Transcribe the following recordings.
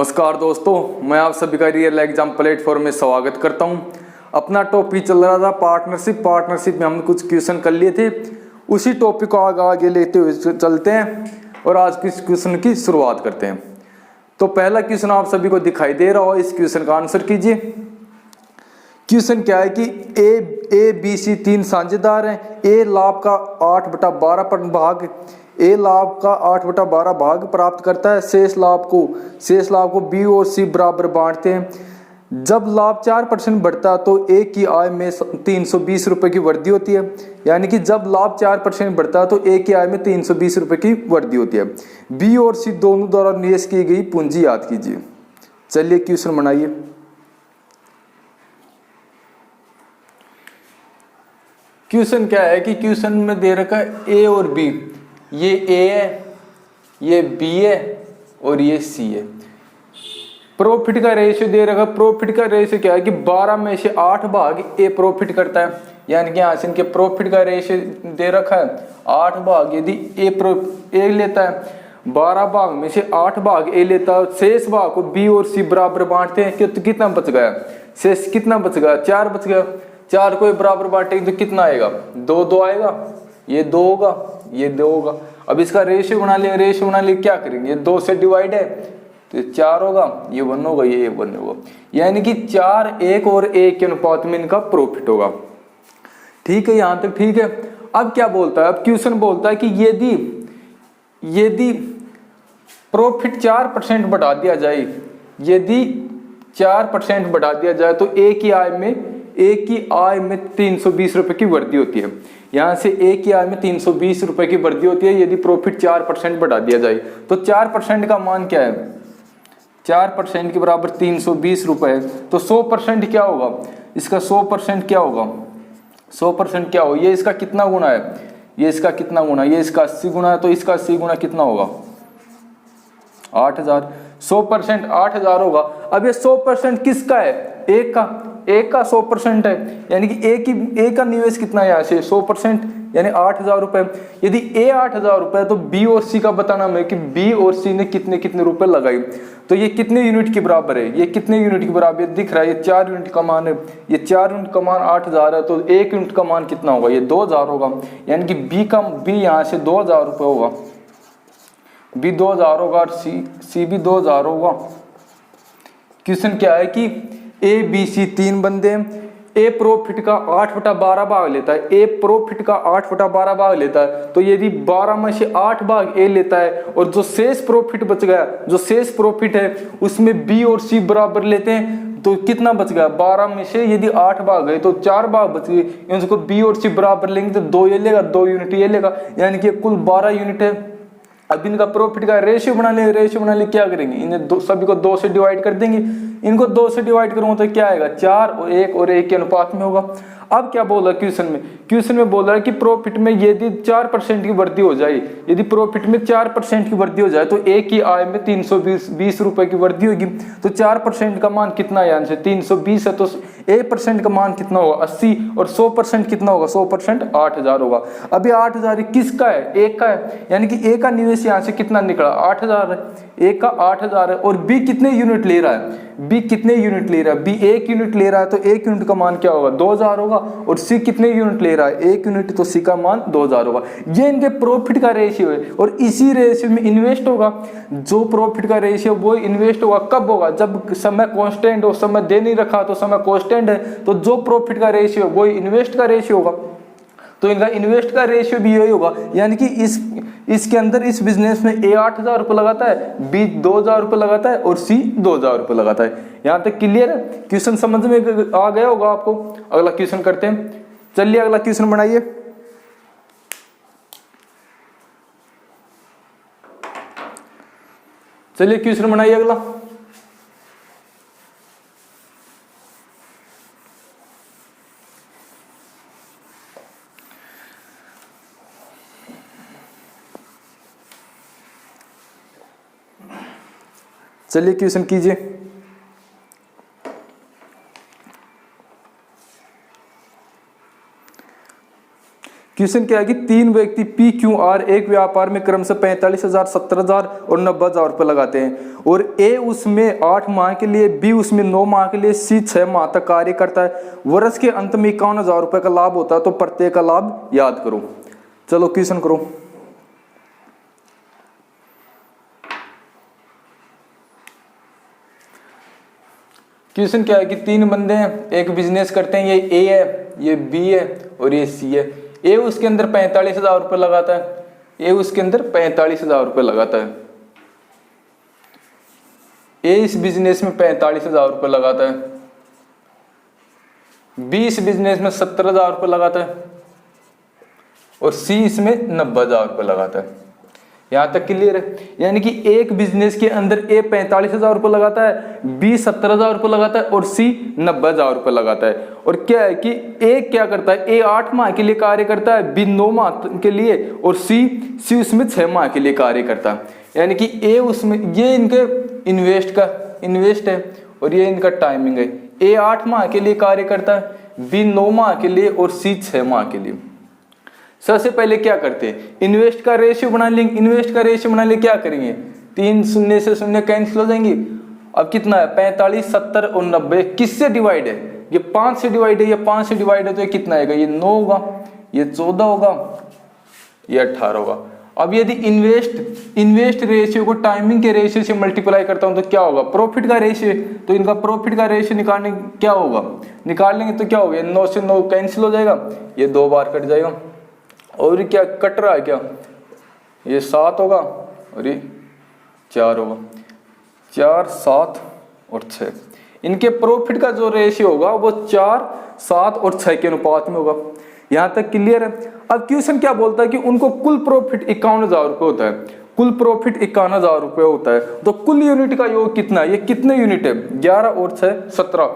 नमस्कार दोस्तों, मैं आप सभी का रियल एग्जाम प्लेटफॉर्म में स्वागत करता हूं। अपना टॉपिक चल रहा था पार्टनरशिप में हमने कुछ क्वेश्चन कर लिए थे। उसी टॉपिक को आगे लेते हुए चलते हैं और आज किस क्वेश्चन की शुरुआत करते हैं। तो पहला क्वेश्चन आप सभी को दिखाई दे रहा हो, इस क्वेश्चन का आंसर कीजिए। क्वेश्चन क्या है कि ए बी सी तीन साझेदार हैं। ए लाभ का 8/12 भाग लाभ का 8/12 भाग प्राप्त करता है। शेष लाभ को बी और सी बराबर बांटते हैं। जब लाभ 4% बढ़ता है तो ए की आय में 320 रुपए की वृद्धि होती है। यानी कि जब लाभ 4% बढ़ता है तो ए की आय में 320 रुपए की वृद्धि होती है। बी और सी दोनों द्वारा निवेश की गई पूंजी याद कीजिए। चलिए क्वेश्चन बनाइए। क्वेश्चन क्या है कि क्वेश्चन में दे रखा है ए और बी। ये ए है, ये बी है और ये सी है। प्रॉफिट का रेशियो दे रखा है। प्रॉफिट का रेशियो क्या है कि 12 में से 8 भाग ए प्रॉफिट करता है। यानी कि यहाँ से इनके प्रॉफिट का रेशियो दे रखा है 8 भाग। यदि ए लेता है 12 भाग में से 8 भाग ए लेता है, शेष भाग को बी और सी बराबर बांटते हैं। तो कितना बच गया? शेष कितना बच गया? 4 बच गया। 4 को बराबर बांटेंगे तो कितना आएगा? 2 आएगा। ये 2 होगा, ये 2 होगा। अब इसका रेशियो बना ले क्या करेंगे? 2 से डिवाइड है तो 4 होगा, ये 1 होगा, ये 1 होगा। यानी कि 4 1 और 1 के अनुपात में इनका प्रॉफिट होगा। ठीक है, यहां तक ठीक है। अब क्या बोलता है? अब क्वेश्चन बोलता है कि यदि प्रॉफिट 4% बढ़ा दिया जाए, यदि 4% बढ़ा दिया जाए तो ए की आय में 320 रुपए की वृद्धि होती है। यहां से ए की आय में 320 रुपए की वृद्धि होती है यदि प्रॉफिट 4% बढ़ा दिया जाए। तो 4% का मान क्या है? 4% के बराबर 320 रुपए है। तो 100% क्या होगा? इसका 100% क्या होगा? 100% क्या होगा? ये इसका कितना गुना है? ये इसका कितना गुना? ये इसका 80 गुना है। तो इसका 80 गुना कितना होगा? 8000। 100% 8000 होगा। अब ये 100% किसका है? एक का 100% है। यानी कि ए का निवेश कितना है? यहाँ से 100% यानी 8000 रुपए। यदि ए 8000 रुपए तो बी और सी का बताना है कि बी और सी ने कितने रुपए लगाए। तो ये कितने यूनिट के बराबर है? ये कितने यूनिट के बराबर दिख रहा है? ये 4 यूनिट का मान है। ये 4 यूनिट का मान 8000 है। तो 1 यूनिट का मान कितना होगा? ये 2000 होगा। यानी कि बी यहाँ से 2000 रुपए होगा। बी 2000 होगा और सी भी 2000 होगा। क्वेश्चन क्या है कि ए बी सी 3 बंदे हैं। ए प्रॉफिट का 8/12 भाग लेता है। ए प्रॉफिट का 8/12 भाग लेता है। तो यदि 12 में से 8 भाग ए लेता है और जो शेष प्रॉफिट बच गया, जो शेष प्रॉफिट है उसमें बी और सी बराबर लेते हैं। तो कितना बच गया? 12 में से यदि 8 भाग गए तो 4 भाग बच गए। इनको बी और सी बराबर लेंगे तो 2 ये लेगा, 2 यूनिट ये लेगा। यानी कि कुल 12 यूनिट है। अब इनका प्रॉफिट का रेशियो बना ले क्या करेंगे? इन्हें सभी को 2 से डिवाइड कर देंगे। इनको 2 से डिवाइड करूंगा तो क्या आएगा? 4 और 1 के अनुपात में होगा। अब क्या बोल रहा है क्वेश्चन में बोल रहा है कि प्रॉफिट में यदि 4% की वृद्धि हो जाए, यदि प्रॉफिट में 4% की वृद्धि हो जाए तो ए की आय में 320 रुपए की वृद्धि होगी। तो 4% का मान कितना है? यानी से 320 है तो A% का मान कितना होगा? 80। और 100% कितना होगा? 100% 8000 होगा। अब ये 8000 किसका है? एक का है। यानी कि ए का निवेश यहाँ से कितना निकला? 8000 है। ए का 8000 है। और बी कितने यूनिट ले रहा है? बी कितने यूनिट ले रहा है? बी 1 यूनिट ले रहा है। तो 1 यूनिट का मान क्या होगा? 2000 होगा। और सी कितने यूनिट ले रहा है? 1 यूनिट। तो सी का मान 2000 होगा। ये इनके प्रॉफिट का रेशियो है और इसी रेशियो में इन्वेस्ट होगा। जो प्रॉफिट का रेशियो वो इन्वेस्ट होगा कब होगा? जब समय कांस्टेंट हो। समय दे नहीं रखा तो समय कांस्टेंट है। तो जो प्रॉफिट का रेशियो वो इन्वेस्ट का रेशियो होगा। तो इनका इन्वेस्ट का रेशियो भी यही होगा। यानी कि इसके अंदर इस बिजनेस में ए 8000 रुपये लगाता है, बी 2000 रुपये लगाता है और सी 2000 रुपये लगाता है। यहां तक क्लियर है? क्वेश्चन समझ में आ गया होगा आपको। अगला क्वेश्चन करते हैं। चलिए अगला क्वेश्चन बनाइए। चलिए क्वेश्चन बनाइए अगला। चलिए क्वेश्चन कीजिए। क्वेश्चन क्या है कि तीन व्यक्ति पी क्यू आर एक व्यापार में क्रमशः 45,000, 70,000 और 90,000 रुपये लगाते हैं और ए उसमें 8 माह के लिए, बी उसमें 9 माह के लिए, सी 6 माह तक कार्य करता है। वर्ष के अंत में 51,000 रुपये का लाभ होता है, तो प्रत्येक का लाभ याद करो। चलो क्वेश्चन करो। क्वेश्चन क्या है कि तीन बंदे हैं, एक बिजनेस करते हैं, ये ए है, ये बी है और ये सी है। ए उसके अंदर 45,000 रुपये लगाता है, ए उसके अंदर 45,000 रुपये लगाता है। ए इस बिजनेस में 45,000 रुपये लगाता है, बी इस बिजनेस में 70,000 रुपये लगाता है और सी इसमें 90,000 रुपये लगाता है। यहां तक क्लियर है? यानी कि एक बिजनेस के अंदर ए 45,000 रुपये लगाता है, बी 70,000 रुपये लगाता है और सी 90,000 रुपये लगाता है। और क्या है कि ए क्या करता है, ए 8 माह के लिए कार्य करता है, बी 9 माह के लिए और सी उसमें 6 माह के लिए कार्य करता है। यानी कि ए उसमें, ये इनके इन्वेस्ट है और ये इनका टाइमिंग है। ए 8 माह के लिए कार्य करता है, बी 9 माह के लिए और सी 6 माह के लिए। सबसे पहले क्या करते हैं, इन्वेस्ट का रेशियो बना लेंगे। इन्वेस्ट का रेशियो बना ले क्या करेंगे, 3 शून्य से शून्य कैंसिल हो जाएंगे। अब कितना है, 45, 70 और 90 किससे डिवाइड है, ये 5 से डिवाइड है, ये 5 से डिवाइड है तो ये कितना आएगा, ये 9 होगा, ये 14 होगा, ये 18 होगा। अब यदि इन्वेस्ट रेशियो को टाइमिंग के रेशियो से मल्टीप्लाई करता हूं तो क्या होगा, प्रॉफिट का रेशियो। तो इनका प्रॉफिट का रेशियो निकालने क्या होगा, निकालेंगे तो क्या होगा, 9 से 9 कैंसिल हो जाएगा, ये 2 बार कट जाएगा। और क्या कट रहा है, क्या ये 7 होगा और ये 4 होगा, 4, 7 और 6। इनके प्रॉफिट का जो रेशियो होगा वो 4, 7 और 6 के अनुपात में होगा। यहां तक क्लियर है? अब क्वेश्चन क्या बोलता है कि उनको कुल प्रॉफिट 51,000 रुपये होता है, कुल प्रॉफिट 51,000 रुपये होता है। तो कुल यूनिट का योग कितना है, ये कितने यूनिट है, 11 और 6 17,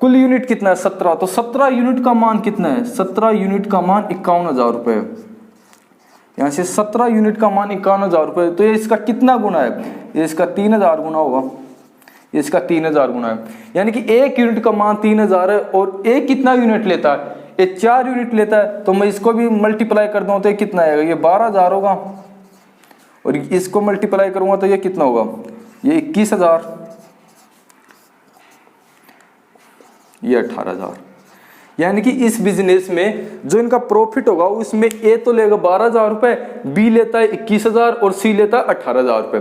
कुल यूनिट कितना है 17। तो 17 यूनिट का मान कितना है, 17 यूनिट का मान 51,000 रुपये है। यहाँ से 17 यूनिट का मान 51,000 रुपये। तो ये इसका कितना गुना है, ये इसका 3,000 गुना होगा, ये इसका 3,000 गुना है। यानी कि एक यूनिट का मान 3,000 है और एक कितना यूनिट लेता है, ये 4 यूनिट लेता है। तो मैं इसको भी मल्टीप्लाई कर दूं तो ये कितना आएगा, ये 12,000 होगा और इसको मल्टीप्लाई करूंगा तो ये कितना होगा, ये 21,000, ये 18,000। यानी कि इस बिजनेस में जो इनका प्रॉफिट होगा उसमें ए तो लेगा 12,000 रुपए, बी लेता है 21,000 और सी लेता है 18,000 रुपए।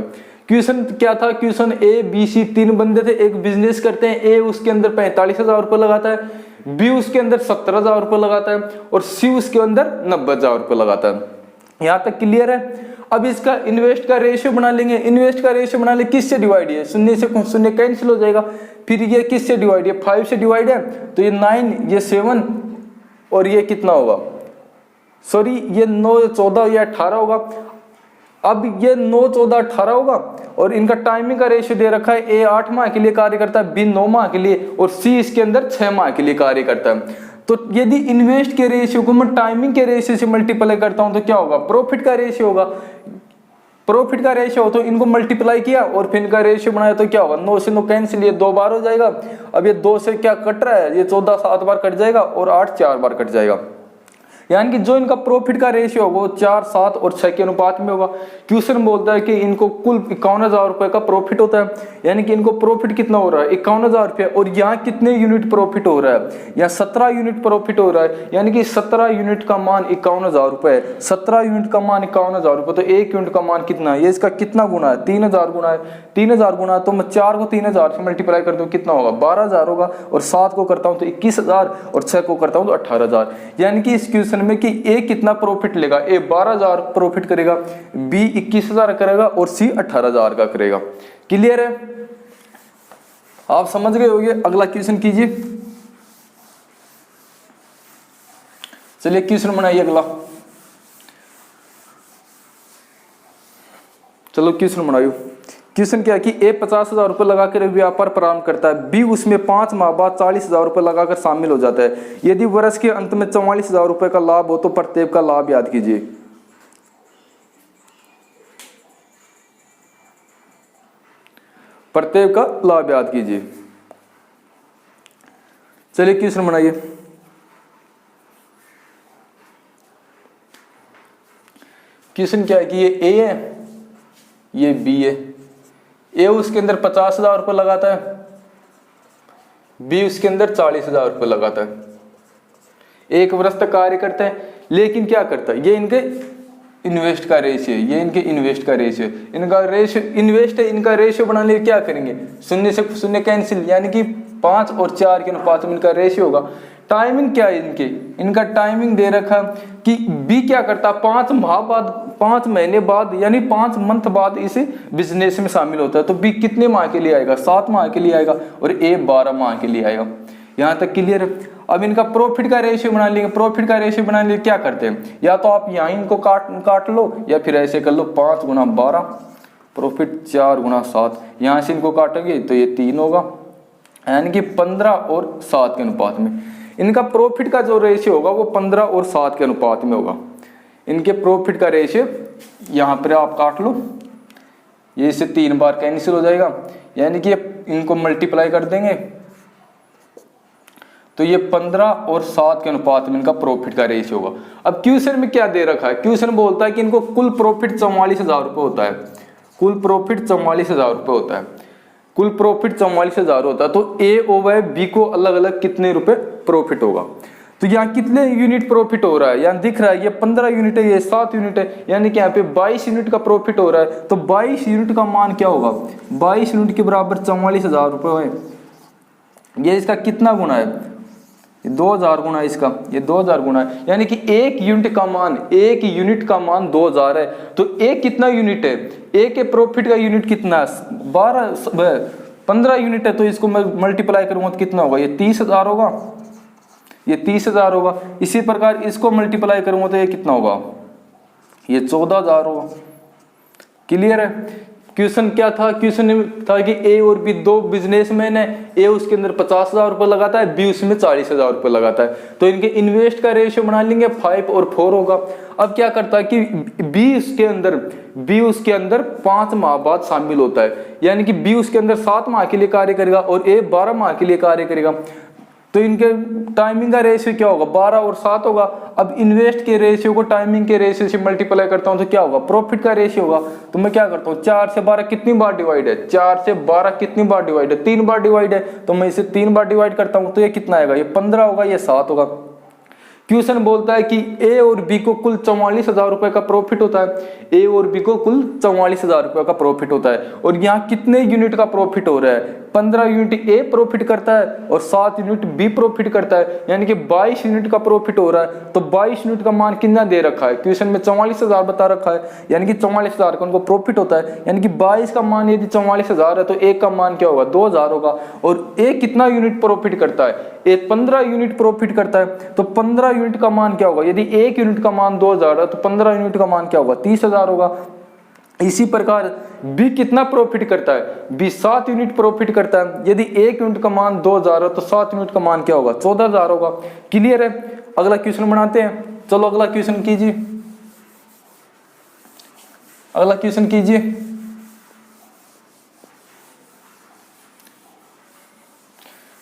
क्वेश्चन क्या था, क्वेश्चन ए बी सी तीन बंदे थे, एक बिजनेस करते हैं, ए उसके अंदर 45,000 रुपये लगाता है, बी उसके अंदर 70,000 रुपये लगाता है और सी उसके अंदर 90,000 रुपये लगाता है। यहाँ तक क्लियर है? अब इसका इन्वेस्ट का रेशियो बना लेंगे। इन्वेस्ट का रेशियो बना ले, किससे डिवाइड है, शून्य से शून्य कैंसिल हो जाएगा। फिर ये किससे डिवाइड है, 5 से डिवाइड है तो ये 9, ये 7 और ये कितना होगा, सॉरी ये 9, 14, ये 18 होगा। अब ये 9, 14, 18 होगा और इनका टाइमिंग का रेशियो दे रखा है, ए 8 माह के लिए कार्य करता है, बी 9 माह के लिए और सी इसके अंदर 6 माह के लिए कार्य करता है। तो यदि इन्वेस्ट के रेशियो को मैं टाइमिंग के रेशियो से मल्टीप्लाई करता हूं तो क्या होगा, प्रॉफिट का रेशियो होगा। प्रॉफिट का रेशियो हो तो इनको मल्टीप्लाई किया और फिर इनका रेशियो बनाया तो क्या होगा, 9 से 9 कैंसिल, ये 2 बार हो जाएगा। अब ये 2 से क्या कट रहा है, ये 14 7 बार कट जाएगा और 8 4 बार कट जाएगा। यानी कि जो इनका प्रॉफिट का रेशियो होगा वो 4, 7 और 6 के अनुपात में होगा। क्वेश्चन बोलता है कि इनको कुल 51,000 रुपए का प्रॉफिट होता है, यानी कि इनको प्रॉफिट कितना हो रहा है, 51,000 रुपये। और यहाँ कितने यूनिट प्रॉफिट हो रहा है, यहाँ 17 यूनिट प्रॉफिट हो रहा है। यानी कि 17 यूनिट का मान 51,000 रुपये, 17 यूनिट का मान 51,000 रुपये। तो एक यूनिट का मान कितना है, ये इसका कितना गुना है, 3,000 गुना है। 3,000 गुना है तो मैं 4 को 3,000 से मल्टीप्लाई कर दूं कितना होगा, 12,000 होगा और 7 को करता हूं तो 21,000 और 6 को करता हूं तो 18,000। यानी कि इस क्वेश्चन में कि ए कितना प्रॉफिट लेगा, ए 12,000 प्रॉफिट करेगा, बी 21,000 करेगा और सी 18,000 का करेगा। क्लियर है, आप समझ गए होंगे। अगला क्वेश्चन कीजिए। चलिए क्वेश्चन बनाइए अगला। चलो क्वेश्चन बनाइए। क्वेश्चन क्या है कि ए 50,000 रुपये लगाकर व्यापार प्रारंभ करता है, बी उसमें 5 माह बाद 40,000 रुपये लगाकर शामिल हो जाता है। यदि वर्ष के अंत में 44,000 रुपये का लाभ हो तो प्रत्येक का लाभ याद कीजिए। प्रत्येक का लाभ याद कीजिए। चलिए क्वेश्चन बनाइए। क्वेश्चन क्या है कि ये ए है, ये बी है। ए उसके अंदर 50,000 रुपये लगाता है, बी उसके अंदर 40,000 रुपये लगाता है। एक वर्ष तक कार्य करते हैं, लेकिन क्या करता है, ये इनके इन्वेस्ट का रेशियो है, ये इनके इन्वेस्ट का रेशियो है, इनका रेशियो इन्वेस्ट है, इनका रेशियो बनाने क्या करेंगे, शून्य से शून्य कैंसिल, यानी कि 5 और 4 के अनुपात में इनका रेशियो होगा। टाइमिंग क्या है इनकी, इनका टाइमिंग दे रखा कि बी क्या करता है, 5 माह बाद, 5 महीने बाद, यानी 5 मंथ बाद इस बिजनेस में शामिल होता है। तो बी कितने माह के लिए आएगा, 7 माह के लिए आएगा, और ए 12 माह के लिए आएगा। यहाँ तक क्लियर है। अब इनका प्रॉफिट का रेशियो बना लेंगे। प्रॉफिट का रेशियो बनाने के लिए क्या करते हैं, या तो आप यहाँ इनको काट लो, या फिर ऐसे कर लो 5 गुना 12 प्रॉफिट 4 गुना 7, यहाँ से इनको काटेंगे तो ये 3 होगा, यानी कि 15 और 7 के अनुपात में इनका प्रॉफिट का जो रेशियो होगा वो 15 और 7 के अनुपात में होगा। इनके प्रॉफिट का रेशियो यहाँ पर आप काट लो, ये इससे 3 बार कैंसिल हो जाएगा, यानी कि इनको मल्टीप्लाई कर देंगे तो ये 15 और 7 के अनुपात में इनका प्रॉफिट का रेशियो होगा। अब क्वेश्चन में क्या दे रखा है, क्वेश्चन बोलता है कि इनको कुल प्रॉफिट 44,000 रुपये होता है, कुल प्रॉफिट 44,000 रुपये होता है, कुल प्रॉफिट 44,000 होता है। तो ए और बी को अलग अलग कितने रुपए प्रॉफिट होगा। तो यहाँ कितने यूनिट प्रॉफिट हो रहा है, यहाँ दिख रहा है ये 15 यूनिट है, ये 7 यूनिट है, यानी कि यहाँ पे 22 यूनिट का प्रॉफिट हो रहा है। तो 22 यूनिट का मान क्या होगा, 22 यूनिट के बराबर 44,000 रुपये है। ये इसका कितना गुना है, 2000 गुना इसका, ये 2000 गुना है, यानी कि एक यूनिट का मान, एक यूनिट का मान 2000 है। तो एक कितना यूनिट है, एक के प्रॉफिट का यूनिट कितना है, 15 यूनिट है, तो इसको मैं मल्टीप्लाई करूंगा तो कितना होगा, ये 30,000 होगा, ये 30,000 होगा। इसी प्रकार इसको मल्टीप्लाई करूंगा तो ये कितना होगा, ये 14,000 होगा। क्लियर है। क्वेश्चन क्या था, क्वेश्चन था कि ए और बी दो बिजनेसमैन है, ए उसके अंदर 50,000 रुपये लगाता है, बी उसमें 40,000 रुपये लगाता है। तो इनके इन्वेस्ट का रेशियो बना लेंगे, 5 और 4 होगा। अब क्या करता है कि बी उसके अंदर 5 माह बाद शामिल होता है, यानी कि बी उसके अंदर 7 माह के लिए कार्य करेगा और ए 12 माह के लिए कार्य करेगा। तो इनके टाइमिंग का रेशियो क्या होगा, 12 और 7 होगा। अब इन्वेस्ट के रेशियो को टाइमिंग के रेशियो से मल्टीप्लाई करता हूं तो क्या होगा, प्रॉफिट का रेशियो होगा। तो मैं क्या करता हूं, 4 से 12 कितनी बार डिवाइड है, 4 से 12 कितनी बार डिवाइड है, 3 बार डिवाइड है। तो मैं इसे 3 बार डिवाइड करता हूं तो ये कितना आएगा, ये 15 होगा, ये 7 होगा। क्वेश्चन बोलता है कि ए और बी को कुल 44,000 रुपए का प्रॉफिट होता है, ए और बी को कुल 44,000 रुपए का प्रॉफिट होता है। और यहाँ कितने यूनिट का प्रॉफिट हो रहा है, 15 यूनिट ए प्रॉफिट करता है और 7 यूनिट बी प्रॉफिट करता है, यानी कि 22 यूनिट का प्रॉफिट हो रहा है। तो 22 यूनिट का मान कितना दे रखा है, क्वेश्चन में 44,000 बता रखा है, यानी कि 44,000 का उनको प्रॉफिट होता है। यानी कि 22 का मान यदि 44,000 है तो एक का मान क्या होगा, 2,000 होगा। और ए कितना यूनिट प्रॉफिट करता है, ए 15 यूनिट प्रॉफिट करता है। तो 15 यूनिट का मान क्या होगा, यदि एक यूनिट का मान 2,000 है तो 15 यूनिट का मान क्या होगा, 30,000 होगा। इसी प्रकार बी कितना प्रॉफिट करता है, बी 7 यूनिट प्रॉफिट करता है। यदि एक यूनिट का मान 2,000 है तो 7 यूनिट का मान क्या होगा, 14,000 होगा। क्लियर है। अगला क्वेश्चन बनाते हैं, चलो अगला क्वेश्चन कीजिए, अगला क्वेश्चन कीजिए।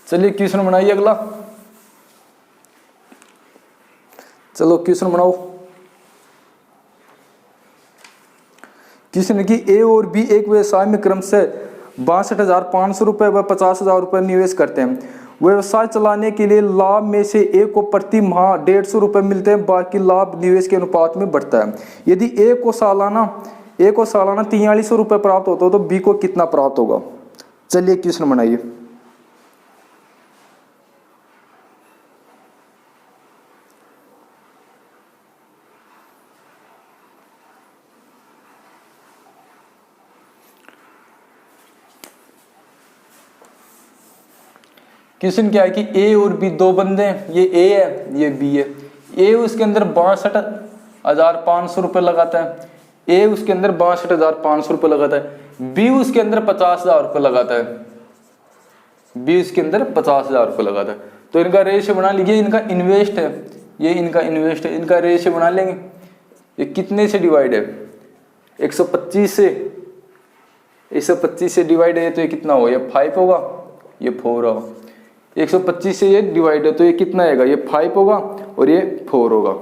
चलिए क्वेश्चन बनाइए अगला, चलो क्वेश्चन बनाओ। क्वेश्चन की ए और बी एक व्यवसाय में क्रमशः 62,500 रुपये व 50,000 रुपये निवेश करते हैं। व्यवसाय चलाने के लिए लाभ में से ए को प्रति माह 150 रुपये मिलते हैं, बाकी लाभ निवेश के अनुपात में बढ़ता है। यदि ए को सालाना 4300 रुपये प्राप्त होता हो तो बी को कितना प्राप्त होगा। चलिए क्वेश्चन बनाइए। क्वेश्चन क्या है कि ए और बी दो बंदे हैं, ये ए है ये बी है। ए उसके अंदर 62,500 रुपये लगाता है, ए उसके अंदर 62,500 रुपये लगाता है। बी उसके अंदर 50,000 रुपये लगाता है, बी उसके अंदर 50,000 रुपये लगाता है। तो इनका रेशियो बना लीजिए, इनका इन्वेस्ट है, ये इनका इन्वेस्ट है, इनका रेशियो बना लेंगे। ये कितने से डिवाइड है, 125 से, 125 से डिवाइड है तो ये कितना होगा, ये 5 होगा, ये 4 होगा। 125 से ये डिवाइड है तो ये कितना आएगा, ये 5 होगा और ये 4 होगा।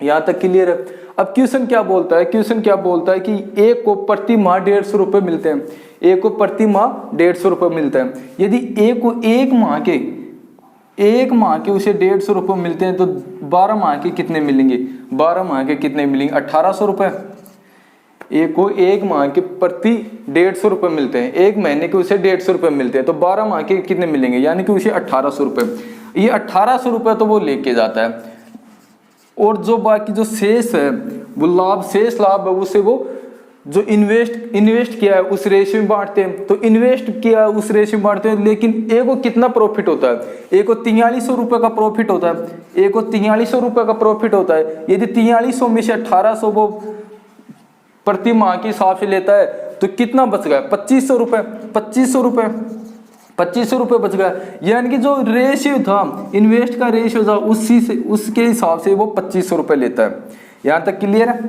यहाँ तक क्लियर है। अब क्वेश्चन क्या बोलता है, क्वेश्चन क्या बोलता है कि ए को प्रति माह 150 रुपये मिलते हैं, ए को प्रति माह 150 रुपये मिलता है। यदि ए को एक माह के उसे 150 रुपये मिलते हैं तो 12 माह के कितने मिलेंगे, 12 माह के कितने मिलेंगे, 1800 रुपये। ए को एक माह के प्रति 150 रुपये मिलते हैं, एक महीने के उसे 150 रुपये मिलते हैं, तो 12 माह के कितने मिलेंगे, यानी कि उसे 1800 रुपये। ये 1800 रुपये तो वो लेके जाता है, और जो बाकी जो शेष है वो लाभ, शेष लाभ है उसे वो जो इन्वेस्ट किया है उस रेशियो में बांटते हैं। तो इन्वेस्ट किया है उस रेशियो में बांटते हैं, लेकिन ए को कितना प्रॉफिट होता है, ए को 4300 रुपये का प्रॉफिट होता है, ए को 4300 रुपये का प्रॉफिट होता है। यदि 4300 में से 1800 वो प्रति माह के हिसाब से लेता है तो कितना बच गया, 2500 रुपये, 2500 रुपये, 2500 रुपये बच गया। यानी कि जो रेशियो था, इन्वेस्ट का रेशियो था, उसी से उसके हिसाब से वो 2500 रुपये लेता है। यहाँ तक क्लियर है,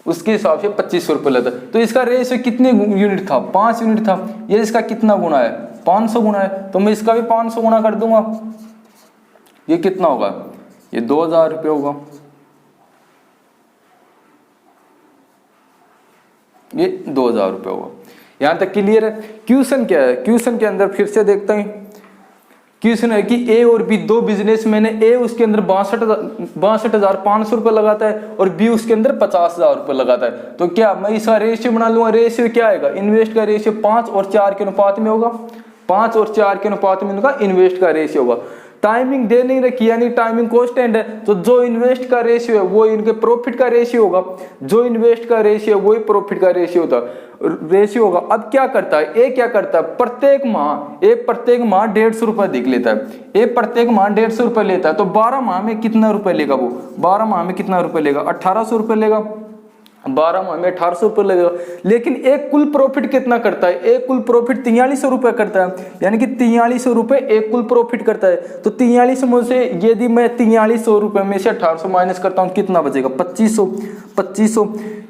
उसके हिसाब से 2500 रुपये लेता है। तो इसका रेशियो कितने यूनिट था, 5 यूनिट था। ये इसका कितना गुना है, 500 गुना है, तो मैं इसका भी 500 गुना कर दूंगा। ये कितना होगा, ये 2000 रुपये होगा, ये 2000 रुपये होगा। यहां तक क्लियर है। क्वेश्चन क्या है, क्वेश्चन के अंदर फिर से देखते हैं। क्वेश्चन है कि ए और बी दो बिजनेसमैन है, ए उसके अंदर 62,500 रुपये लगाता है और बी उसके अंदर 50,000 रुपये लगाता है। तो क्या मैं इसका रेशियो बना लूंगा, रेशियो क्या आएगा, इन्वेस्ट का रेशियो 5 और 4 के अनुपात में होगा, 5 और 4 के अनुपात में होगा इन्वेस्ट का रेशियो होगा। टाइमिंग दे नहीं रखी, यानी टाइमिंग कांस्टेंट है, तो जो इन्वेस्ट का रेशियो है वो इनके प्रॉफिट का रेशियो होगा, जो इन्वेस्ट का रेशियो है वही प्रॉफिट का रेशियो होगा। अब क्या करता है, ए क्या करता है, प्रत्येक माह 150 रुपए देख लेता है, ए प्रत्येक माह 150 रुपए लेता है, तो 12 माह में कितना रुपए लेगा वो, 12 माह में कितना रुपए लेगा, 1800 रुपए लेगा, 12 माह में 1800 रुपये लगेगा। लेकिन एक कुल प्रॉफिट कितना करता है, एक कुल प्रॉफिट 4300 रुपये करता है, यानी कि 4300 रुपये एक कुल प्रॉफिट करता है। तो 4300 में से यदि मैं 4300 रुपये में से 1800 माइनस करता हूँ कितना बचेगा,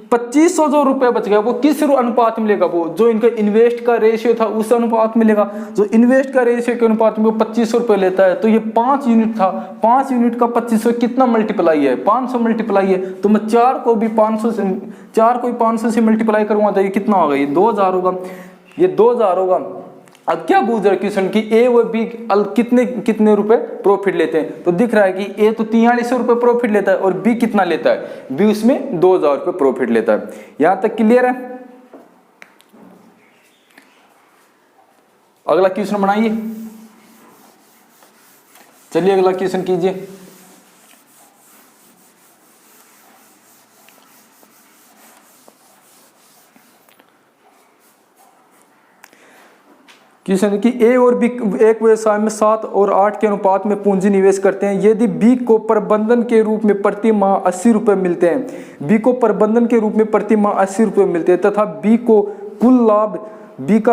2500 जो रुपये बच गया वो किस अनुपात में लेगा, वो जो इनका इन्वेस्ट का रेशियो था उस अनुपात में लेगा। जो इन्वेस्ट का रेशियो के अनुपात में वो 2500 रुपये लेता है, तो ये 5 यूनिट था, 5 यूनिट का 2500 कितना मल्टीप्लाई है, 500 मल्टीप्लाई है। तो मैं 4 को भी 500 से मल्टीप्लाई करूंगा तो ये कितना होगा, ये 2000 होगा, ये 2000 होगा। अब क्या पूछ रहा है क्वेश्चन की ए व बी कितने रुपए प्रॉफिट लेते हैं, तो दिख रहा है कि ए तो 4300 रुपये प्रॉफिट लेता है और बी कितना लेता है, बी उसमें 2000 रुपये प्रॉफिट लेता है। यहां तक क्लियर है। अगला क्वेश्चन बनाइए, चलिए अगला क्वेश्चन कीजिए। क्वेश्चन है कि ए और बी एक व्यवसाय में 7 और 8 के अनुपात में पूंजी निवेश करते हैं। यदि बी को प्रबंधन के रूप में प्रति माह 80 रुपये मिलते हैं, बी को प्रबंधन के रूप में प्रति माह 80 रुपये मिलते हैं तथा बी का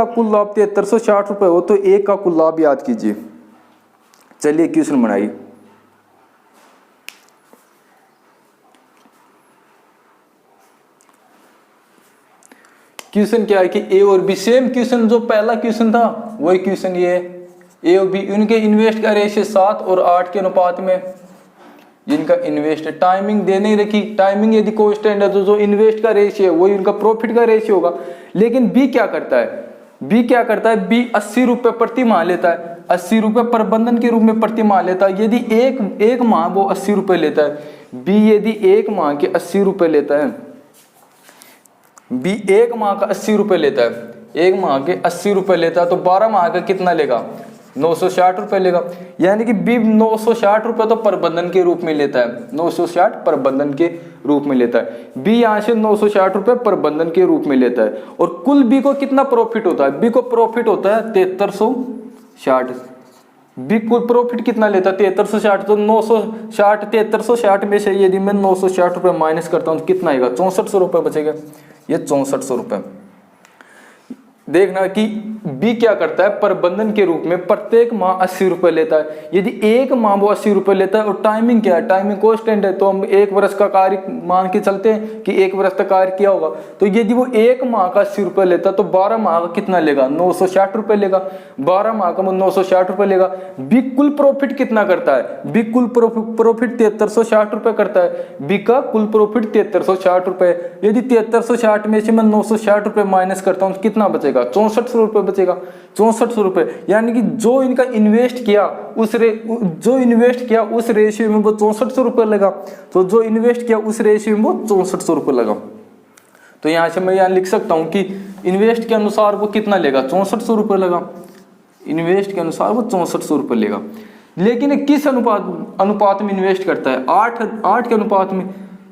कुल लाभ 7360 रुपये हो, तो ए का कुल लाभ याद कीजिए। चलिए क्वेश्चन बनाइए। क्वेश्चन क्या है कि ए और बी, सेम क्वेश्चन जो पहला क्वेश्चन था वही क्वेश्चन ये है। ए और बी उनके इन्वेस्ट का रेशियो 7 और 8 के अनुपात में जिनका इन्वेस्ट है। टाइमिंग दे नहीं रखी, टाइमिंग यदि कांस्टेंट है तो जो इन्वेस्ट का रेशियो है वही उनका प्रॉफिट का रेशियो होगा। लेकिन बी क्या करता है, बी 80 रुपये प्रति माह लेता है, 80 रुपये प्रबंधन के रूप में प्रति माह लेता है। यदि एक माह वो 80 रुपये लेता है, बी यदि एक माह के 80 रुपये लेता है, बी एक माह का 80 रुपये लेता है, एक माह के 80 रुपये लेता है, तो 12 माह का कितना लेगा, 960 रुपये लेगा। यानी कि बी 960 रुपये तो प्रबंधन के रूप में लेता है, 960 प्रबंधन के रूप में लेता है। बी यहाँ से 960 रुपये प्रबंधन के रूप में लेता है। और कुल बी को कितना प्रॉफिट होता है, बी को प्रॉफिट होता है 7360। बी कुल प्रॉफिट कितना लेता है, 7360, तो 960 7360 में से यदि मैं 960 रुपये माइनस करता हूँ तो कितना आएगा, 6400 रुपये बचेगा। ये 6400 रुपये। देखना कि बी क्या करता है, प्रबंधन के रूप में प्रत्येक माह 80 रुपए लेता है। यदि एक माह वो 80 रुपए लेता है और टाइमिंग क्या है, टाइमिंग कांस्टेंट है, तो हम 1 वर्ष का कार्य मान के चलते हैं कि 1 वर्ष तक कार्य किया होगा। तो यदि वो एक माह का 80 रुपए लेता है तो 12 माह का कितना लेगा, 960 रुपए लेगा। 12 माह का 960 रुपए लेगा। बी कुल प्रॉफिट कितना करता है, बी कुल प्रॉफिट 7360 रुपए करता है। बी का कुल प्रॉफिट 7360 रुपए। यदि 7360 में से मैं 960 रुपए माइनस करता हूँ तो कितना बचेगा, 6400 रुपए बचेगा। 6400 रुपए, यानी कि जो इनका इन्वेस्ट किया उस रेशियो में वो 6400 रुपए लगा। तो जो इन्वेस्ट किया उस रेशियो में वो 6400 रुपए लगा। तो यहाँ से मैं यहाँ लिख सकता हूँ कि इन्वेस्ट के अनुसार वो कितना लेगा, 6400 लगा। इन्वेस्ट के अनुसार वो 6400 रुपये लेगा। लेकिन ये किस अनुपात में इन्वेस्ट करता है, 8 के अनुपात में।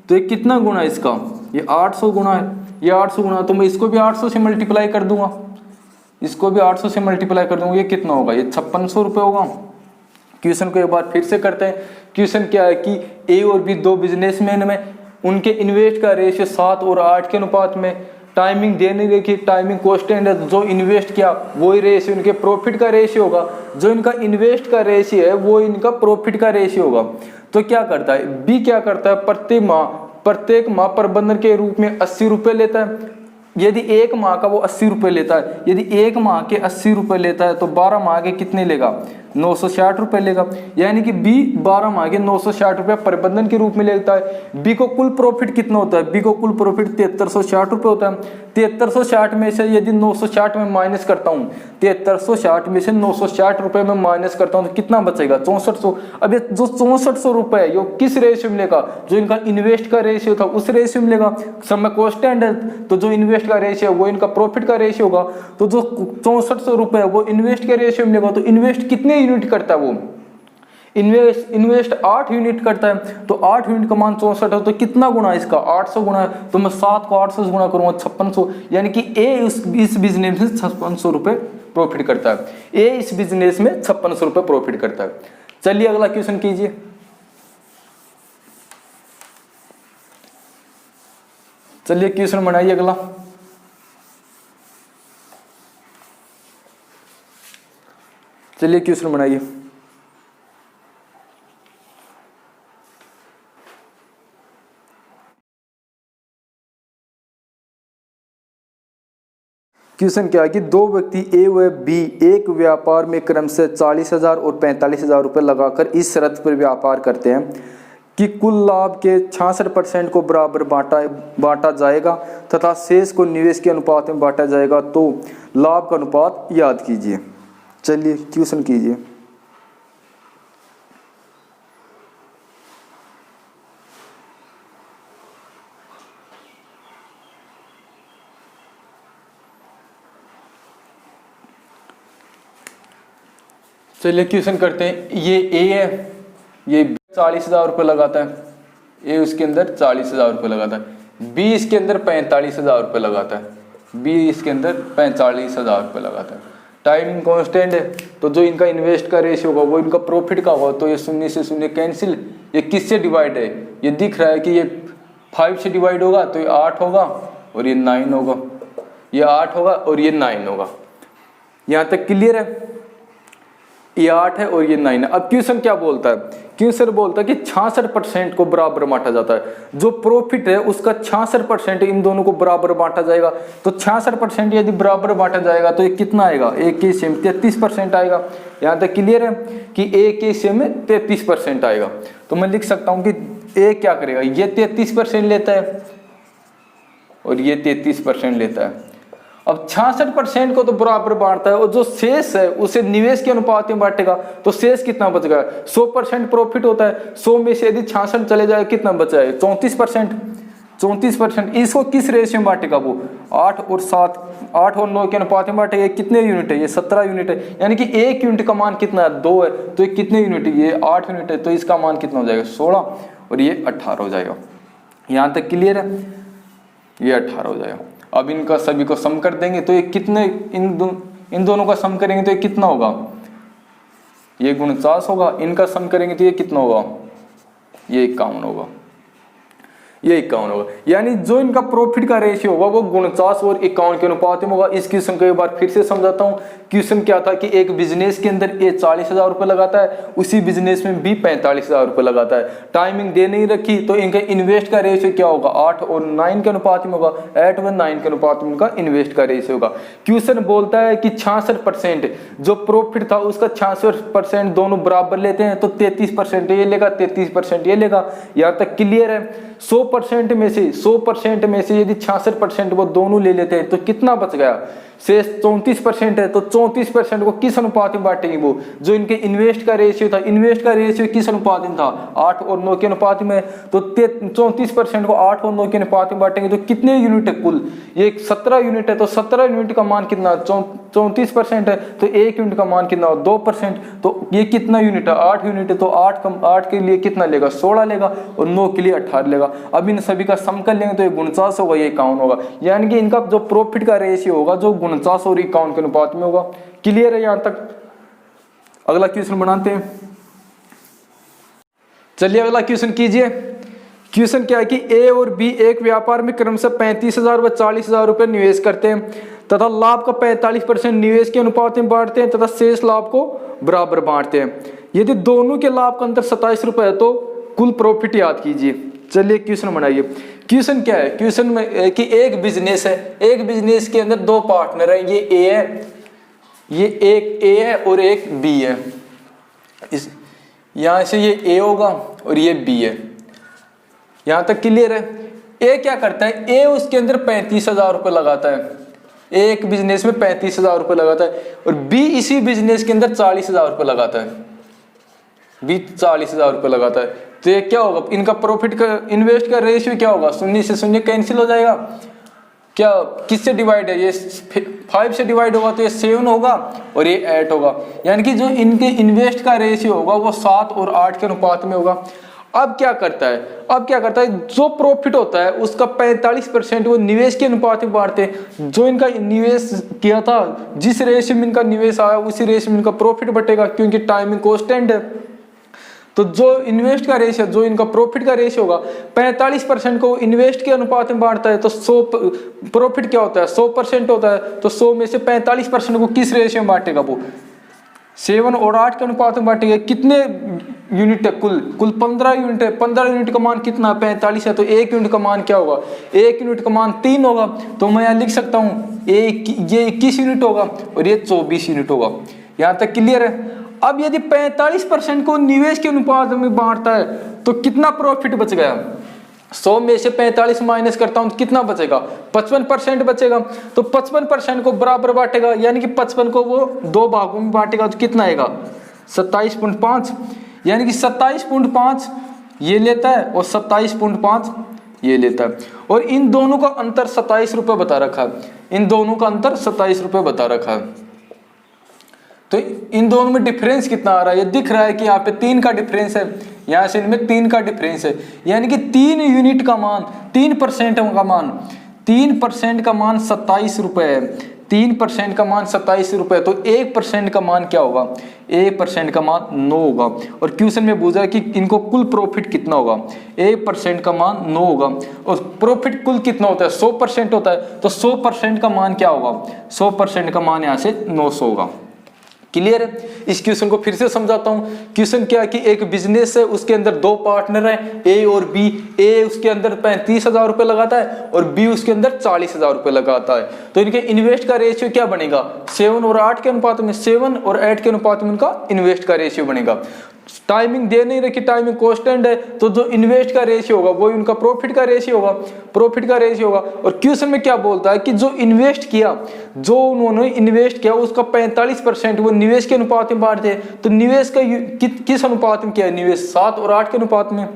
तो ये कितना गुना है इसका, ये 800 गुना है, ये 800 गुना। तो मैं इसको भी 800 से मल्टीप्लाई कर दूंगा, इसको भी 800 से मल्टीप्लाई कर दूंगा। ये कितना होगा, ये 5600 रुपये होगा। क्वेश्चन को एक बार फिर से करते हैं। क्वेश्चन क्या है कि ए और बी दो बिजनेसमैन में, उनके इन्वेस्ट का रेशियो 7 और 8 के अनुपात में। टाइमिंग देने देखिए, टाइमिंग कांस्टेंट है, जो इन्वेस्ट किया वही रेशियो इनके प्रॉफिट का रेशियो होगा। जो इनका इन्वेस्ट का रेशियो है वो इनका प्रॉफिट का रेशियो होगा। तो क्या करता है बी, क्या करता है, प्रत्येक माह प्रबंधन के रूप में 80 रुपये लेता है। यदि एक माह का वो 80 रुपये लेता है, यदि एक माह के 80 रुपये लेता है तो 12 माह के कितने लेगा, 960 रुपये लेगा। यानी कि बी 12 माह के 960 रुपये प्रबंधन के रूप में लेता है। बी को कुल प्रॉफिट कितना होता है, बी को कुल प्रॉफिट 7360 रुपये होता है। 7360 में से यदि 960 में माइनस करता हूँ, 7360 में से 960 रुपये में माइनस करता हूँ तो कितना बचेगा, 6400। अब ये जो 6400 रुपये है ये किस रेशियो में लेगा, जो इनका इन्वेस्ट का रेशियो था उस रेशियो में लेगा। समय कांस्टेंट है तो जो इन्वेस्ट का रेशियो है वो इनका प्रॉफिट का रेशियो होगा। तो जो 6400 रुपये है वो इन्वेस्ट के रेशियो में लेगा। तो इन्वेस्ट कितने यूनिट करता है, वो इन्वेस्ट 8 यूनिट करता है। तो 8 यूनिट का मान 64 है, तो कितना गुना है इसका, 800 गुना है। तो मैं 7 को 800 से गुना करूंगा 5600। यानी कि ए इस बिजनेस में 5600 रुपये प्रॉफिट करता है। ए इस बिजनेस में 5600 रुपये प्रॉफिट करता है। चलिए अगला क्वेश्चन कीजिए। चलिए क्वेश्चन बनाइए अगला। चलिए क्वेश्चन बनाइए। क्वेश्चन क्या है कि दो व्यक्ति ए व बी एक व्यापार में क्रमशः 40,000 और 45,000 रुपये लगाकर इस शर्त पर व्यापार करते हैं कि कुल लाभ के 66% को बराबर बांटा जाएगा तथा शेष को निवेश के अनुपात में बांटा जाएगा। तो लाभ का अनुपात याद कीजिए। चलिए क्वेश्चन कीजिए। चलिए क्वेश्चन करते हैं। ये ए है, ये 40,000 रुपये लगाता है। ए उसके अंदर 40,000 रुपये लगाता है। बी इसके अंदर 45,000 रुपये लगाता है। बी इसके अंदर 45,000 रुपये लगाता है। टाइमिंग कांस्टेंट है तो जो इनका इन्वेस्ट का रेशियो होगा वो इनका प्रॉफिट का होगा। तो ये 0 से 0 कैंसिल। ये किससे डिवाइड है, ये दिख रहा है कि ये 5 से डिवाइड होगा तो ये 8 होगा और ये 9 होगा। ये 8 होगा और ये 9 होगा। यहाँ तक क्लियर है। ये 8 है और ये 9 है। अब क्वेश्चन क्या बोलता है, क्वेश्चन बोलता है कि 66% को बराबर बांटा जाता है। जो प्रॉफिट है उसका 66% इन दोनों को बराबर बांटा जाएगा। तो 66% यदि बराबर बांटा जाएगा तो ये कितना आएगा, एक के हिस्से में 33% आएगा। यहाँ तक क्लियर है कि एक के हिस्से में 33% आएगा। तो मैं लिख सकता हूँ कि ए क्या करेगा, ये 33% लेता है और ये 33% लेता है। अब 66% को तो बराबर बांटता है और जो शेष है उसे निवेश के अनुपात में बांटेगा। तो शेष कितना बचेगा, 100% प्रॉफिट होता है। 100 में से यदि 66 चले जाए कितना बचा है, 34%। 34%। इसको किस रेशियो में बांटेगा, वो 8 और 9 के अनुपात में बांटेगा। कितने यूनिट है, ये 17 यूनिट है। यानी कि एक यूनिट का मान कितना है, 2 है। तो ये कितने यूनिट है, ये 8 यूनिट है। तो इसका मान कितना हो जाएगा, 16 और ये 18 हो जाएगा। यहाँ तक क्लियर है, ये 18 हो जाएगा। अब इनका सभी को सम कर देंगे तो ये कितने, इन दोनों का सम करेंगे तो ये कितना होगा, ये 49 होगा। इनका सम करेंगे तो ये कितना होगा, ये 51 होगा। ये 51 होगा। यानी जो इनका प्रॉफिट का रेशियो होगा वो 49 और 51 के अनुपात में होगा। इस क्वेश्चन को एक बार फिर से समझाता हूँ। क्वेश्चन क्या था कि एक बिजनेस के अंदर ये 40,000 रुपये लगाता है, उसी बिजनेस में भी 45,000 रुपये लगाता है। टाइमिंग दे नहीं रखी तो इनका इन्वेस्ट का रेशियो क्या होगा, 8 और 9 के अनुपात में होगा। 8 और 9 के अनुपात में इनका इन्वेस्ट का रेशियो होगा। क्वेश्चन बोलता है कि 66% जो प्रॉफिट था उसका 66% दोनों बराबर लेते हैं तो 33% ये लेगा, 33% ये लेगा। यहाँ तक क्लियर है। 100% में से यदि 66% वो दोनों ले लेते हैं तो कितना बच गया, शेष 34% है। तो 34% को किस अनुपात में बांटेंगे, वो जो इनके इन्वेस्ट का रेशियो था, इन्वेस्ट का रेशियो किस अनुपात में था, 8 और 9 के अनुपात में। तो 34% को 8 और 9 के अनुपात में बांटेंगे तो कितने यूनिट है कुल, ये 17 यूनिट है। तो 17 यूनिट का मान कितना, 34% है तो 1 यूनिट का मान कितना, 2%। तो ये कितना यूनिट है, 8 यूनिट है। तो 8 के लिए कितना लेगा, 16 लेगा और 9 के लिए 18 लेगा। अब इन सभी का सम कर लेंगे तो ये 49 होगा, ये 51 होगा। यानी कि इनका जो प्रॉफिट का रेशियो होगा जो 49 और 51 के अनुपात में होगा। क्लियर है यहाँ तक। अगला क्वेश्चन बनाते हैं। चलिए अगला क्वेश्चन कीजिए। क्वेश्चन क्या है कि ए और बी एक व्यापार में क्रमशः 35,000 व 40,000 रुपए निवेश करते हैं तथा लाभ का 45% निवेश के अनुपात में बांटते हैं तथा शेष लाभ को बराबर बांटते हैं। यदि दोनों के लाभ का अंतर 27 रुपए है तो कुल प्रॉफिट याद कीजिए। चलिए क्वेश्चन बनाइए। क्वेश्चन क्या है, क्वेश्चन में कि एक बिजनेस है, एक बिजनेस के अंदर दो पार्टनर हैं, ये ए है, ये एक ए है और एक बी है। इस यहां से ये ए होगा और ये बी है। यहां तक क्लियर है। ए क्या करता है, ए उसके अंदर 35,000 रुपये लगाता है, एक बिजनेस में 35,000 रुपये लगाता है और बी इसी बिजनेस के अंदर 40,000 रुपये लगाता है, बी 40,000 रुपये लगाता है। तो ये क्या होगा, इनका प्रॉफिट का इन्वेस्ट का रेशियो क्या होगा, 0 से 0 कैंसिल हो जाएगा। क्या किससे डिवाइड है, ये 5 से डिवाइड होगा तो ये 7 होगा और ये 8 होगा। यानी कि जो इनके इन्वेस्ट का रेशियो होगा वो 7 और 8 के अनुपात में होगा। अब क्या करता है, जो प्रॉफिट होता है उसका 45% वो निवेश के अनुपात में बांटते हैं। जो इनका निवेश किया था, जिस रेशियो में इनका निवेश आया उसी रेशियो में इनका प्रॉफिट बटेगा, क्योंकि टाइमिंग कांस्टेंट है। तो जो इन्वेस्ट का रेशियो, जो इनका प्रॉफिट का रेशियो होगा, 45% को इन्वेस्ट के अनुपात में बांटता है। तो 100 प्रॉफिट क्या होता है, 100% होता है। तो 100 में से 45% को किस रेशियो में बांटेगा, वो 7 और 8 के अनुपात में बांटेगा। कितने यूनिट है, कुल 15 यूनिट है। 15 यूनिट का मान कितना, 45 है। तो 1 यूनिट का मान क्या होगा, 1 यूनिट का मान 3 होगा। तो मैं यहाँ लिख सकता हूँ ये 21 यूनिट होगा और ये 24 यूनिट होगा। यहाँ तक क्लियर है। अब यदि 45% को निवेश के अनुपात में बांटता है तो कितना प्रॉफिट बच गया, 100 में से 45 माइनस करता हूं तो कितना बचेगा, 55% बचेगा। तो 55% को बराबर बांटेगा, यानी कि 55 को वो 2 भागों में बांटेगा तो कितना आएगा, 27.5। यानी कि 27.5 ये लेता है और 27.5 ये लेता है। और इन दोनों का अंतर 27 रुपये बता रखा है, इन दोनों का अंतर 27 रुपये बता रखा है। तो इन दोनों में डिफरेंस कितना आ रहा है, ये दिख रहा है कि यहाँ पे 3 का डिफरेंस है, यहाँ से इनमें 3 का डिफरेंस है। यानी कि 3 यूनिट का मान, 3% का मान, 3% का मान 27 रुपये है, 3% का मान 27 रुपये। तो 1% का मान क्या होगा, 1% का मान 9 होगा। और क्वेश्चन में पूछा है कि इनको कुल प्रॉफिट कितना होगा, 1% का मान 9 होगा। और प्रॉफिट कुल कितना होता है, 100% होता है। तो 100% का मान क्या होगा, 100% का मान यहाँ से 900 होगा। क्लियर है। इस क्वेश्चन को फिर से समझाता हूं। क्वेश्चन क्या है कि एक बिजनेस है, उसके अंदर 2 पार्टनर हैं, ए और बी। ए उसके अंदर 35,000 रुपये लगाता है और बी उसके अंदर 40,000 रुपये लगाता है। तो इनके इन्वेस्ट का रेशियो क्या बनेगा, 7 और 8 के अनुपात में, 7 और 8 के अनुपात में इनका इन्वेस्ट का रेशियो बनेगा। टाइमिंग दे नहीं रखी, टाइमिंग कांस्टेंट है, तो जो इन्वेस्ट का रेशियो होगा वो उनका प्रॉफिट का रेशियो होगा, प्रॉफिट का रेशियो होगा। और क्वेश्चन में क्या बोलता है कि जो इन्वेस्ट किया, जो उन्होंने इन्वेस्ट किया उसका 45% वो निवेश के अनुपात में बांटते हैं। तो निवेश का किस अनुपात में किया है, निवेश 7 और 8 के अनुपात में।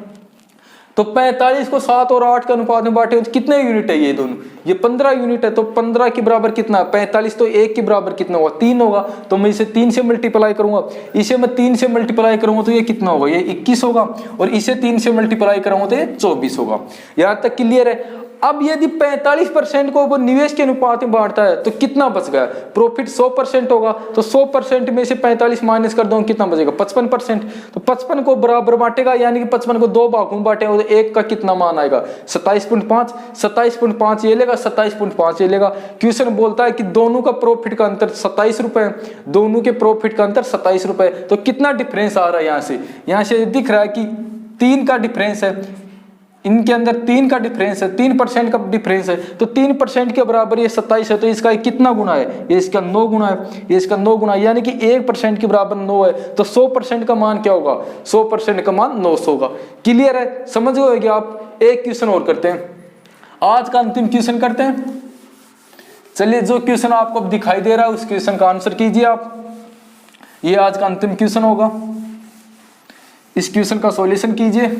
तो 45 को 7 और 8 के अनुपात में बांटे तो कितने यूनिट है, ये दोनों, ये 15 यूनिट है। तो 15 के बराबर कितना, 45 तो 1 के बराबर कितना होगा, 3 होगा। तो मैं इसे 3 से मल्टीप्लाई करूंगा, इसे मैं 3 से मल्टीप्लाई करूंगा तो ये कितना होगा, ये 21 होगा। और इसे 3 से मल्टीप्लाई करूंगा तो ये 24 होगा। यहाँ तक क्लियर है। अब यदि 45% को वो निवेश के अनुपात में बांटता है तो कितना बच गया? प्रॉफिट 100% होगा, तो 100% में से 45 माइनस कर दो, कितना बचेगा? 55%। तो 55 को बराबर बांटेगा, यानी कि 55 को 2 भागों में बांटेगा, तो एक का कितना मान आएगा? 27.5। 27.5 ये लेगा, 27.5 ये लेगा। क्वेश्चन बोलता है कि दोनों का प्रॉफिट का अंतर 27 रुपए, दोनों के प्रॉफिट का अंतर 27 रुपए। तो कितना डिफरेंस आ रहा है? यहाँ से दिख रहा है कि 3 का डिफरेंस है, इनके अंदर 3 का डिफरेंस है, 3% का डिफरेंस है। तो 3% के बराबर ये 27 है, तो इसका कितना गुना है? ये इसका 9 गुना है, ये इसका 9 गुना, यानी कि 1% के बराबर 9 है। तो 100% का मान क्या होगा? 100% का मान 900 होगा। क्लियर है? समझ गए क्या आप? एक क्वेश्चन और करते हैं, आज का अंतिम क्वेश्चन करते हैं। चलिए, जो क्वेश्चन आपको दिखाई दे रहा है उस क्वेश्चन का आंसर कीजिए आप। ये आज का अंतिम क्वेश्चन होगा, इस क्वेश्चन का सॉल्यूशन कीजिए।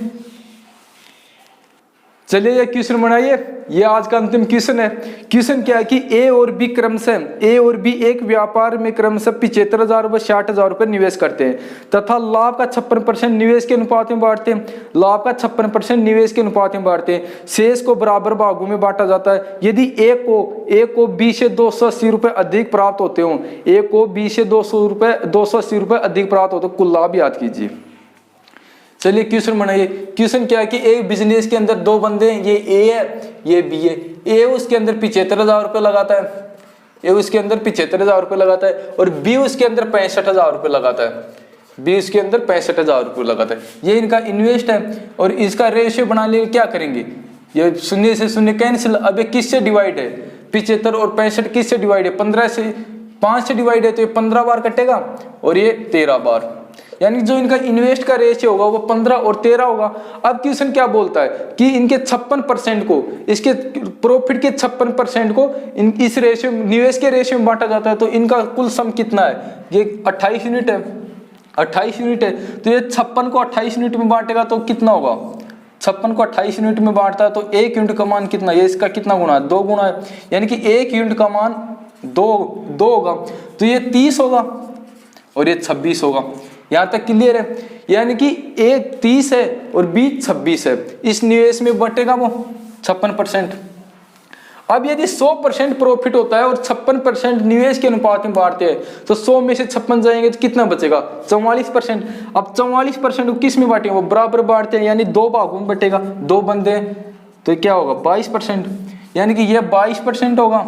चलिए ये क्वेश्चन बनाइए, ये आज का अंतिम क्वेश्चन है। क्वेश्चन क्या है कि ए और बी एक व्यापार में क्रमशः 75,000 रुपये 60,000 रुपये निवेश करते हैं तथा लाभ का 56% निवेश के अनुपात में बांटते हैं। लाभ का 56% निवेश के अनुपात में बांटते हैं। शेष को बराबर भागों में बांटा जाता है। यदि ए को बी से 280 रुपये अधिक प्राप्त होते हों, ए को बी से 280 रुपये अधिक प्राप्त होते, कुल लाभ याद कीजिए। चलिए क्वेश्चन बनाइए। क्वेश्चन क्या है कि एक बिजनेस के अंदर 2 बंदे हैं, ये ए है, ये बी है। ए उसके अंदर 75,000 रुपये लगाता है, ए उसके अंदर 75,000 रुपये लगाता है, और बी उसके अंदर 65,000 रुपये लगाता है। बी उसके अंदर 65,000 रुपये लगाता है। ये इनका इन्वेस्ट है, और इसका रेशियो बनाने क्या करेंगे? ये 0 से 0 कैंसिल। अब ये किससे डिवाइड है? 75 और 65 किससे डिवाइड है? 15 से 5 से डिवाइड है, तो ये 15 बार कटेगा और ये 13 बार, यानी जो इनका इन्वेस्ट का रेशियो होगा वो 15 और 13 होगा। अब क्वेश्चन क्या बोलता है कि इनके 56% को, इसके प्रॉफिट के 56% को इस रेशियो, निवेश के रेशियो में बांटा जाता है। तो इनका कुल सम कितना है? ये 28 यूनिट है, 28 यूनिट है। तो ये 56 को 28 यूनिट में बांटेगा तो कितना होगा? 56 को 28 यूनिट में बांटता है तो 1 यूनिट का मान कितना? ये इसका कितना गुना है? 2 गुना है, यानी कि 1 यूनिट का मान 2 होगा। तो ये 30 होगा और ये 26 होगा। यहाँ तक क्लियर है? यानी कि A 30 है और B 26 है। इस निवेश में बटेगा वो 56%। अब यदि 100% प्रॉफिट होता है और 56% निवेश के अनुपात में बांटते हैं, तो 100 में से 56 जाएंगे तो कितना बचेगा? 44%। अब 44% को किस में बांटेंगे? वो बराबर बांटते हैं, यानी 2 भागों में बटेगा। 2 बंदे हैं तो क्या होगा? 22%, यानी कि ये 22% होगा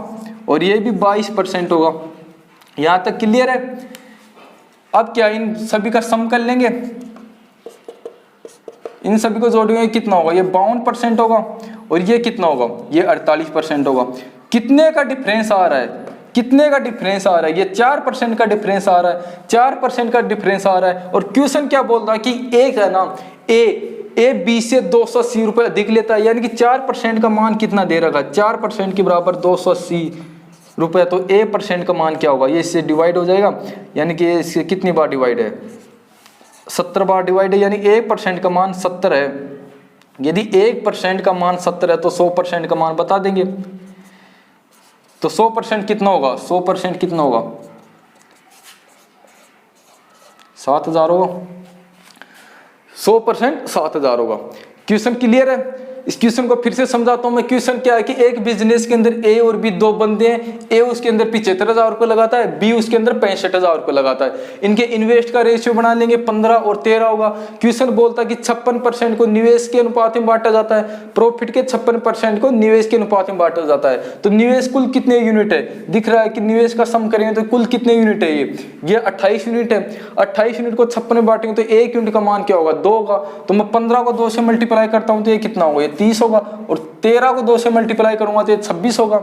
और ये भी 22% होगा। यहाँ तक क्लियर है? अब क्या इन सभी का सम कर लेंगे, इन सभी को जोड़ेंगे, कितना होगा? ये 52% होगा और ये कितना होगा? ये 48% होगा। कितने का डिफरेंस आ रहा है? कितने का डिफरेंस आ रहा है? ये 4% का डिफरेंस आ रहा है, 4% का डिफरेंस आ रहा है। और क्वेश्चन क्या बोल रहा है कि एक है ना, ए बी से 280 रुपये अधिक लेता है, यानी कि 4% का मान कितना दे रखा है? 4% के बराबर 280 रुपये। तो A% का मान क्या होगा? ये इससे डिवाइड हो जाएगा, यानी कि इससे कितनी बार डिवाइड है? 70 बार डिवाइड है, यानी 1% का मान 70 है। यदि 1% का मान 70 है तो 100% का मान बता देंगे। तो 100% कितना होगा? 100% कितना होगा? 7,000 होगा। 100% 7,000 होगा। क्वेश्चन क्लियर है? इस क्वेश्चन को फिर से समझाता हूं मैं। क्वेश्चन क्या है कि एक बिजनेस के अंदर ए और बी 2 बंदे हैं। ए उसके अंदर 75,000 रुपये लगाता है, बी उसके अंदर 65,000 रुपये लगाता है। इनके इन्वेस्ट का रेशियो बना लेंगे, 15 और 13 होगा। क्वेश्चन बोलता है कि 56% को निवेश के अनुपात में बांटा जाता है, प्रॉफिट के 56% को निवेश के अनुपात में बांटा जाता है। तो निवेश कुल कितने यूनिट है? दिख रहा है कि निवेश का सम करेंगे तो कुल कितने यूनिट है? ये 28 यूनिट है। 28 यूनिट को 56 में बांटेंगे तो 1 यूनिट का मान क्या होगा? 2 होगा। तो मैं 15 को 2 से मल्टीप्लाई करता हूं तो ये कितना होगा? 30 होगा। और 13 को 2 से मल्टीप्लाई करूंगा तो ये 26 होगा।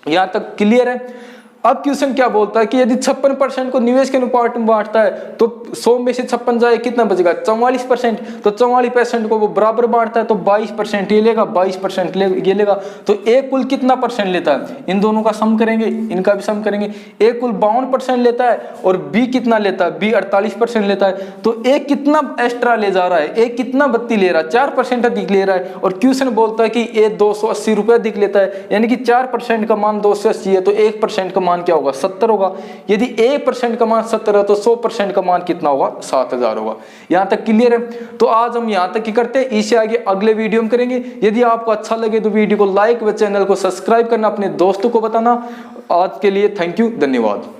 यहां तक क्लियर है? अब क्वेश्चन क्या बोलता है कि यदि 56% को निवेश के अनुपात में बांटता है तो 100 में से 56 जाए, कितना बचेगा? 44%। तो 44% को वो बराबर बांटता है तो 22% ये लेगा, 22% ये लेगा। तो ए कुल कितना परसेंट लेता है? इन दोनों का सम करेंगे, इनका भी सम करेंगे। ए कुल 52% लेता है और बी कितना लेता है? बी 48% लेता है। तो ए कितना एक्स्ट्रा ले जा रहा है? ए कितना बत्ती ले रहा है? 4% अधिक ले रहा है। और क्वेश्चन बोलता है कि ए 280 रुपये अधिक लेता है, यानी कि 4% का मान 280 है तो 1% का मान मान क्या होगा 70 होगा। यदि 1% का मान 70 है तो 100% का मान कितना होगा 7000 होगा। यहाँ तक क्लियर है। तो आज हम यहाँ तक ही करते हैं, इससे आगे अगले वीडियो में करेंगे। यदि आपको अच्छा लगे तो वीडियो को लाइक व चैनल को सब्सक्राइब करना, अपने दोस्तों को बताना। आज के लिए थैंक यू, धन्यवाद।